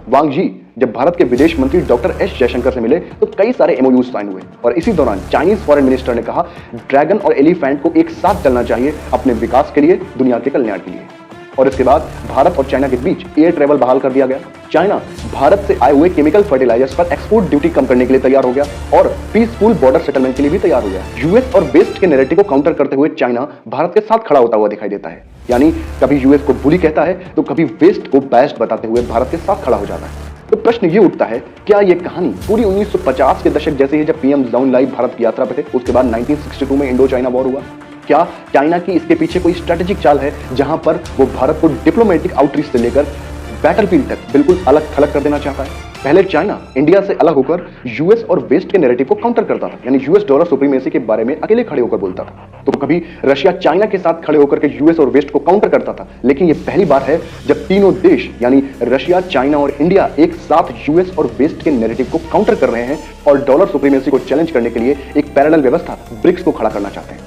वांग जी जब भारत के विदेश मंत्री डॉक्टर एस जयशंकर से मिले तो कई सारे एमओयू साइन हुए और इसी दौरान चाइनीज फॉरेन मिनिस्टर ने कहा ड्रैगन और एलिफेंट को एक साथ चलना चाहिए अपने विकास के लिए, दुनिया के कल्याण के लिए। और इसके बाद भारत और चाइना के बीच एयर ट्रेवल बहाल कर दिया गया। चाइना भारत से आए हुए केमिकल फर्टिलाइजर्स पर एक्सपोर्ट ड्यूटी कम करने के लिए तैयार हो गया और पीसफुल बॉर्डर सेटलमेंट के लिए भी तैयार हो गया। यूएस और वेस्ट के नैरेटिव को काउंटर करते हुए चाइना भारत के साथ खड़ा होता हुआ दिखाई देता है। यानी कभी यूएस को बुली कहता है तो कभी वेस्ट को बेस्ट बताते हुए भारत के साथ खड़ा हो जाता है। तो प्रश्न ये उठता है, क्या ये कहानी पूरी 1950 के दशक जैसी है जब पीएम जॉन एन लाइव भारत की यात्रा पे थे, उसके बाद 1962 में इंडो चाइना वॉर हुआ? क्या चाइना की इसके पीछे कोई स्ट्रेटेजिक चाल है जहां पर वो भारत को डिप्लोमेटिक आउटरीच से लेकर बैटलफील्ड तक बिल्कुल अलग थलग कर देना चाहता है? पहले चाइना इंडिया से अलग होकर यूएस और वेस्ट के नैरेटिव को काउंटर करता था, यानी यूएस डॉलर सुप्रीमेसी के बारे में अकेले खड़े होकर बोलता था। तो कभी रशिया चाइना के साथ खड़े होकर के यूएस और वेस्ट को काउंटर करता था, लेकिन यह पहली बार है जब तीनों देश यानी रशिया, चाइना और इंडिया एक साथ यूएस और वेस्ट के नैरेटिव को काउंटर कर रहे हैं और डॉलर सुप्रीमेसी को चैलेंज करने के लिए एक पैरेलल व्यवस्था ब्रिक्स को खड़ा करना चाहते हैं।